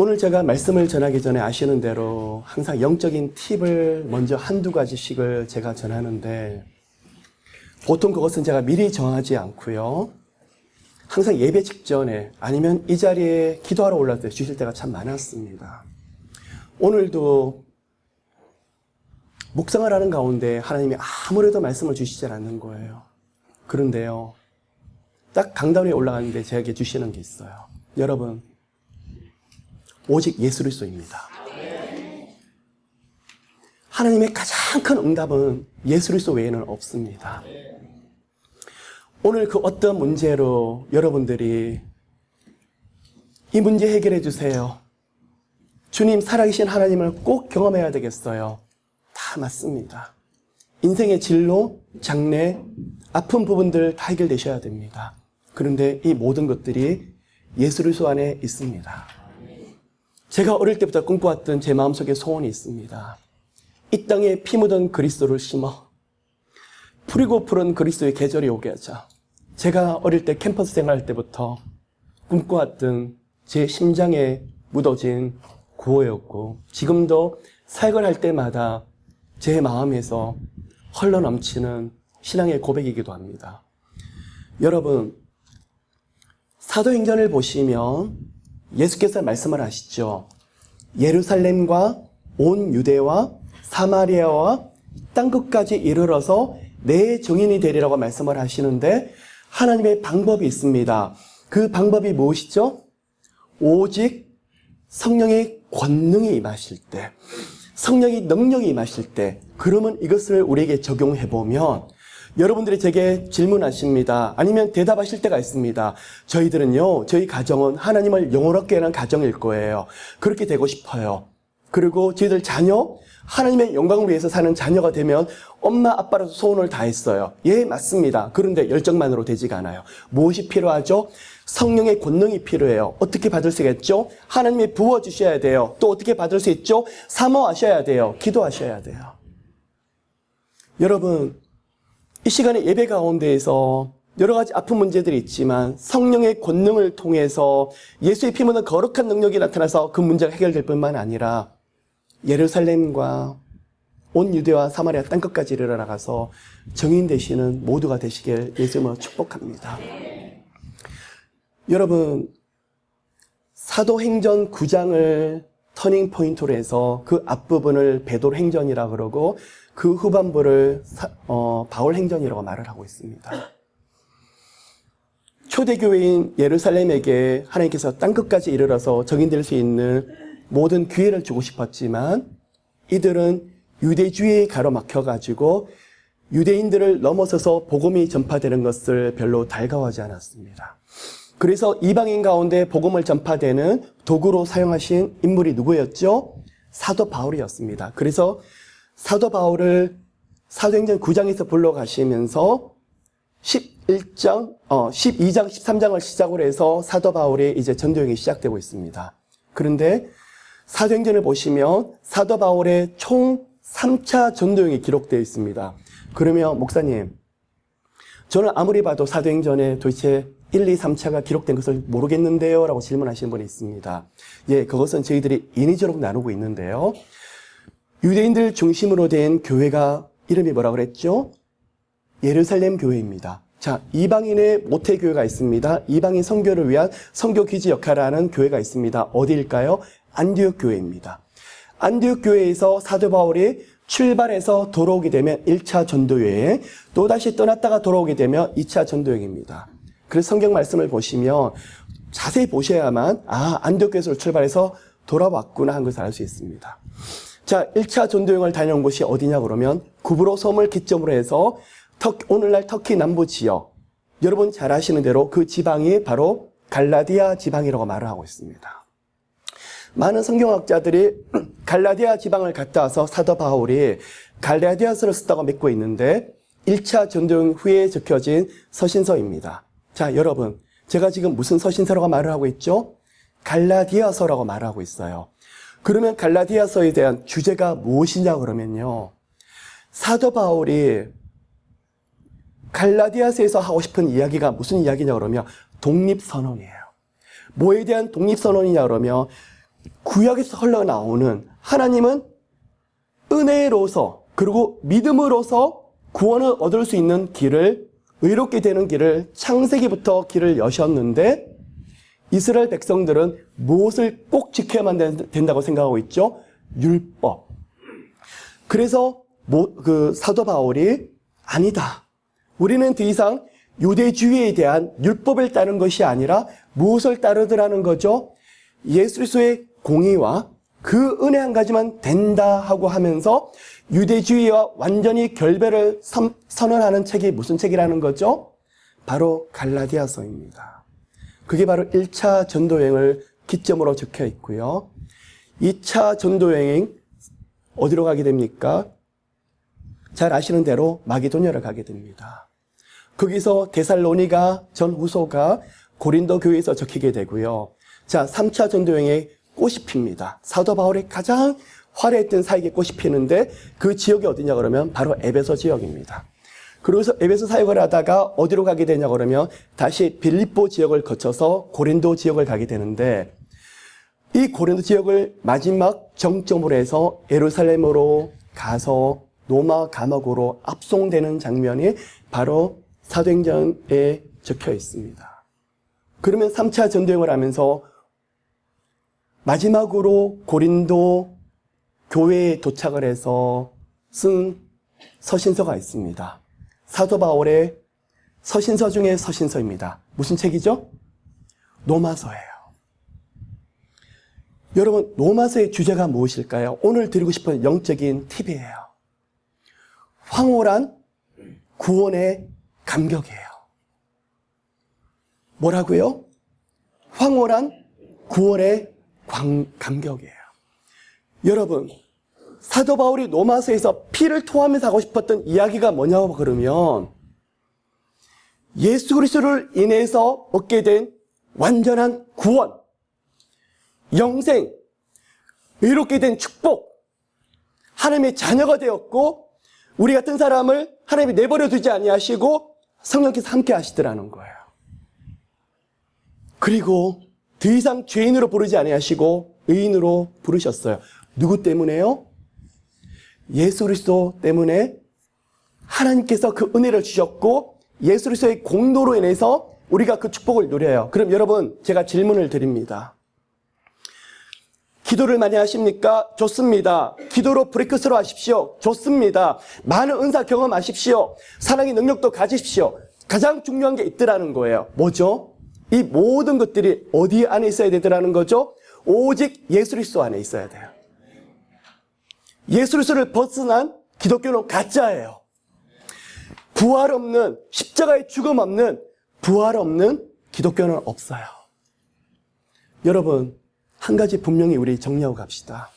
오늘 제가 말씀을 전하기 전에 아시는 대로 항상 영적인 팁을 먼저 한두 가지씩을 제가 전하는데 보통 그것은 제가 미리 정하지 않고요. 항상 예배 직전에 아니면 이 자리에 기도하러 올라올 때 주실 때가 참 많았습니다. 오늘도 묵상을 하는 가운데 하나님이 아무래도 말씀을 주시지 않는 거예요. 그런데요, 딱 강단 위에 올라가는데 제게 주시는 게 있어요. 여러분, 오직 예수 그리스도입니다. 하나님의 가장 큰 응답은 예수 그리스도 외에는 없습니다. 오늘 그 어떤 문제로 여러분들이 이 문제 해결해 주세요. 주님, 살아계신 하나님을 꼭 경험해야 되겠어요. 다 맞습니다. 인생의 진로, 장래, 아픈 부분들 다 해결되셔야 됩니다. 그런데 이 모든 것들이 예수 그리스도 안에 있습니다. 제가 어릴 때부터 꿈꿔왔던 제 마음속에 소원이 있습니다. 이 땅에 피 묻은 그리스도를 심어 푸르고 푸른 그리스도의 계절이 오게 하자. 제가 어릴 때 캠퍼스 생활할 때부터 꿈꿔왔던 제 심장에 묻어진 구호였고, 지금도 사역을 할 때마다 제 마음에서 흘러넘치는 신앙의 고백이기도 합니다. 여러분, 사도행전을 보시면 예수께서 말씀을 하시죠. 예루살렘과 온 유대와 사마리아와 땅끝까지 이르러서 내 증인이 되리라고 말씀을 하시는데 하나님의 방법이 있습니다. 그 방법이 무엇이죠? 오직 성령의 권능이 임하실 때, 성령의 능력이 임하실 때, 그러면 이것을 우리에게 적용해보면 여러분들이 제게 질문하십니다. 아니면 대답하실 때가 있습니다. 저희들은요, 저희 가정은 하나님을 영원하게 하는 가정일 거예요. 그렇게 되고 싶어요. 그리고 저희들 자녀, 하나님의 영광을 위해서 사는 자녀가 되면 엄마 아빠로서 소원을 다했어요. 예, 맞습니다. 그런데 열정만으로 되지가 않아요. 무엇이 필요하죠? 성령의 권능이 필요해요. 어떻게 받을 수 있겠죠? 하나님이 부어주셔야 돼요. 또 어떻게 받을 수 있죠? 사모하셔야 돼요. 기도하셔야 돼요. 여러분, 이 시간에 예배 가운데에서 여러 가지 아픈 문제들이 있지만 성령의 권능을 통해서 예수의 피 묻은 거룩한 능력이 나타나서 그 문제가 해결될 뿐만 아니라 예루살렘과 온 유대와 사마리아 땅끝까지 이르러나가서 증인 되시는 모두가 되시길 예수님으로 축복합니다. 여러분, 사도행전 9장을 터닝 포인트로 해서 그 앞부분을 베드로행전이라 그러고 그 후반부를 바울행전이라고 말을 하고 있습니다. 초대교회인 예루살렘에게 하나님께서 땅끝까지 이르러서 증인될 수 있는 모든 기회를 주고 싶었지만 이들은 유대주의에 가로막혀가지고 유대인들을 넘어서서 복음이 전파되는 것을 별로 달가워하지 않았습니다. 그래서 이방인 가운데 복음을 전파되는 도구로 사용하신 인물이 누구였죠? 사도 바울이었습니다. 그래서 사도 바울을 사도행전 9장에서 불러가시면서 12장, 13장을 시작으로 해서 사도 바울의 이제 전도행이 시작되고 있습니다. 그런데 사도행전을 보시면 사도 바울의 총 3차 전도행이 기록되어 있습니다. 그러면 목사님, 저는 아무리 봐도 사도행전에 도대체 1, 2, 3차가 기록된 것을 모르겠는데요 라고 질문하시는 분이 있습니다. 예, 그것은 저희들이 인위적으로 나누고 있는데요. 유대인들 중심으로 된 교회가 이름이 뭐라고 그랬죠? 예루살렘 교회입니다. 자, 이방인의 모태교회가 있습니다. 이방인 선교를 위한 선교 기지 역할을 하는 교회가 있습니다. 어디일까요? 안디옥 교회입니다. 안디옥 교회에서 사도 바울이 출발해서 돌아오게 되면 1차 전도여행, 또다시 떠났다가 돌아오게 되면 2차 전도여행입니다. 그래서 성경 말씀을 보시면 자세히 보셔야만 안디옥 교회에서 출발해서 돌아왔구나 하는 것을 알 수 있습니다. 자, 1차 전도여행을 다녀온 곳이 어디냐 그러면 구브로 섬을 기점으로 해서 오늘날 터키 남부 지역, 여러분 잘 아시는 대로 그 지방이 바로 갈라디아 지방이라고 말을 하고 있습니다. 많은 성경학자들이 갈라디아 지방을 갔다 와서 사도 바울이 갈라디아서를 썼다고 믿고 있는데 1차 전도여행 후에 적혀진 서신서입니다. 자, 여러분, 제가 지금 무슨 서신서라고 말을 하고 있죠? 갈라디아서라고 말을 하고 있어요. 그러면 갈라디아서에 대한 주제가 무엇이냐 그러면요, 사도 바울이 갈라디아서에서 하고 싶은 이야기가 무슨 이야기냐 그러면 독립선언이에요. 뭐에 대한 독립선언이냐 그러면 구약에서 흘러나오는 하나님은 은혜로서 그리고 믿음으로서 구원을 얻을 수 있는 길을, 의롭게 되는 길을 창세기부터 길을 여셨는데 이스라엘 백성들은 무엇을 꼭 지켜야만 된다고 생각하고 있죠? 율법. 그래서 사도 바울이 아니다. 우리는 더 이상 유대주의에 대한 율법을 따른 것이 아니라 무엇을 따르더라는 거죠? 예수 그리스도의 공의와 그 은혜 한 가지만 된다 하고 하면서 유대주의와 완전히 결별을 선언하는 책이 무슨 책이라는 거죠? 바로 갈라디아서입니다. 그게 바로 1차 전도여행을 기점으로 적혀 있고요. 2차 전도여행 어디로 가게 됩니까? 잘 아시는 대로 마게도냐를 가게 됩니다. 거기서 데살로니가 전후서가 고린도 교회에서 적히게 되고요. 자, 3차 전도여행의 꽃이 핍니다. 사도 바울이 가장 화려했던 사역의 꽃이 피는데 그 지역이 어디냐 그러면 바로 에베소 지역입니다. 그래서 에베소 사역을 하다가 어디로 가게 되냐 그러면 다시 빌립보 지역을 거쳐서 고린도 지역을 가게 되는데 이 고린도 지역을 마지막 정점으로 해서 예루살렘으로 가서 로마 감옥으로 압송되는 장면이 바로 사도행전에 적혀 있습니다. 그러면 3차 전도여행을 하면서 마지막으로 고린도 교회에 도착을 해서 쓴 서신서가 있습니다. 사도 바울의 서신서 중에 서신서입니다. 무슨 책이죠? 로마서예요. 여러분, 로마서의 주제가 무엇일까요? 오늘 드리고 싶은 영적인 팁이에요. 황홀한 구원의 감격이에요. 뭐라고요? 황홀한 구원의 감격이에요. 여러분, 사도 바울이 로마서에서 피를 토하면서 하고 싶었던 이야기가 뭐냐고 그러면 예수 그리스도를 인해서 얻게 된 완전한 구원, 영생, 의롭게 된 축복, 하나님의 자녀가 되었고 우리 같은 사람을 하나님이 내버려 두지 아니하시고 성령께서 함께 하시더라는 거예요. 그리고 더 이상 죄인으로 부르지 아니하시고 의인으로 부르셨어요. 누구 때문에요? 예수 그리스도 때문에 하나님께서 그 은혜를 주셨고 예수 그리스도의 공로로 인해서 우리가 그 축복을 누려요. 그럼 여러분, 제가 질문을 드립니다. 기도를 많이 하십니까? 좋습니다. 기도로 브레이크스루 하십시오. 좋습니다. 많은 은사 경험하십시오. 사랑의 능력도 가지십시오. 가장 중요한 게 있더라는 거예요. 뭐죠? 이 모든 것들이 어디 안에 있어야 되더라는 거죠? 오직 예수 그리스도 안에 있어야 돼요. 예수 그리스도를 벗어난 기독교는 가짜예요. 부활 없는, 십자가의 죽음 없는, 부활 없는 기독교는 없어요. 여러분, 한 가지 분명히 우리 정리하고 갑시다.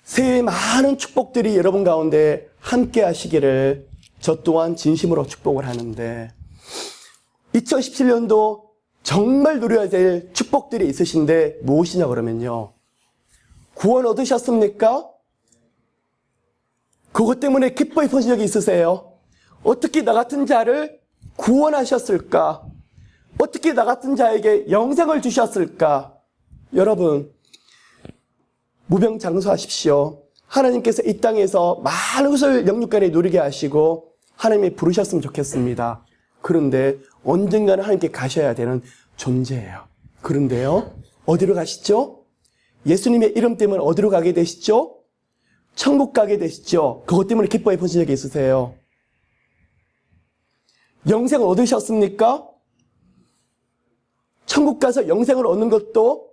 새해의 많은 축복들이 여러분 가운데 함께 하시기를 저 또한 진심으로 축복을 하는데 2017년도 정말 누려야 될 축복들이 있으신데 무엇이냐 그러면요. 구원 얻으셨습니까? 그것 때문에 기뻐해 보신 적이 있으세요? 어떻게 나 같은 자를 구원하셨을까? 어떻게 나 같은 자에게 영생을 주셨을까? 여러분, 무병장수하십시오. 하나님께서 이 땅에서 많은 것을 영육간에 누리게 하시고 하나님이 부르셨으면 좋겠습니다. 그런데 언젠가는 하나님께 가셔야 되는 존재예요. 그런데요, 어디로 가시죠? 예수님의 이름 때문에 어디로 가게 되시죠? 천국 가게 되시죠? 그것 때문에 기뻐해 보신 적이 있으세요? 영생을 얻으셨습니까? 천국 가서 영생을 얻는 것도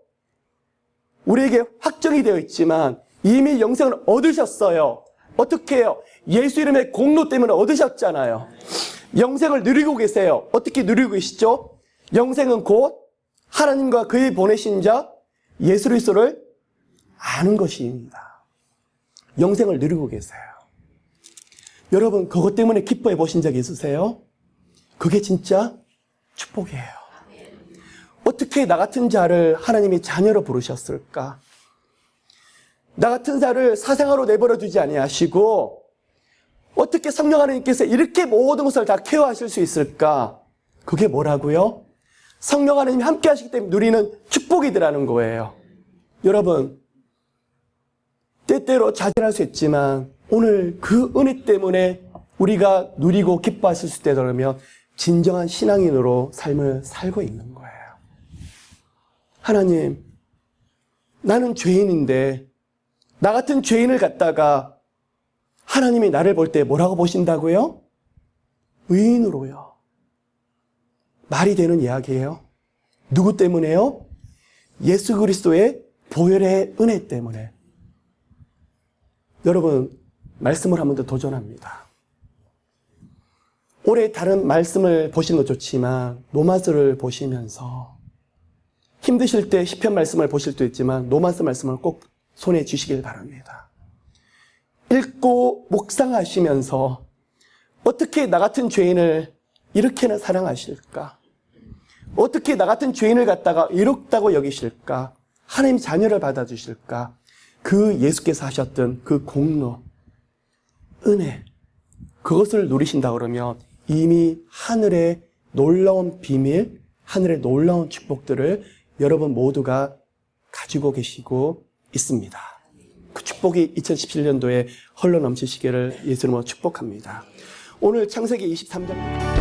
우리에게 확정이 되어 있지만 이미 영생을 얻으셨어요. 어떻게 해요? 예수 이름의 공로 때문에 얻으셨잖아요. 영생을 누리고 계세요. 어떻게 누리고 계시죠? 영생은 곧 하나님과 그의 보내신 자 예수 그리스도를 아는 것입니다. 영생을 누리고 계세요. 여러분, 그것 때문에 기뻐해 보신 적이 있으세요? 그게 진짜 축복이에요. 어떻게 나 같은 자를 하나님이 자녀로 부르셨을까? 나 같은 자를 사생아로 내버려 두지 아니하시고 어떻게 성령 하나님께서 이렇게 모든 것을 다 케어하실 수 있을까? 그게 뭐라고요? 성령 하나님이 함께 하시기 때문에 누리는 축복이더라는 거예요. 여러분, 때때로 좌절할 수 있지만 오늘 그 은혜 때문에 우리가 누리고 기뻐하실 수 있다면 진정한 신앙인으로 삶을 살고 있는 거예요. 하나님, 나는 죄인인데 나 같은 죄인을 갖다가 하나님이 나를 볼 때 뭐라고 보신다고요? 의인으로요. 말이 되는 이야기예요. 누구 때문에요? 예수 그리스도의 보혈의 은혜 때문에. 여러분, 말씀을 한 번 더 도전합니다. 올해 다른 말씀을 보시는 것 좋지만 로마서를 보시면서 힘드실 때 시편 말씀을 보실 수도 있지만 로마서 말씀을 꼭 손에 쥐시길 바랍니다. 읽고 묵상하시면서 어떻게 나 같은 죄인을 이렇게나 사랑하실까? 어떻게 나 같은 죄인을 갖다가 이롭다고 여기실까? 하나님 자녀를 받아주실까? 그 예수께서 하셨던 그 공로, 은혜, 그것을 누리신다 그러면 이미 하늘의 놀라운 비밀, 하늘의 놀라운 축복들을 여러분 모두가 가지고 계시고 있습니다. 그 축복이 2017년도에 흘러 넘치시기를 예수 이름으로 축복합니다. 오늘 창세기 23장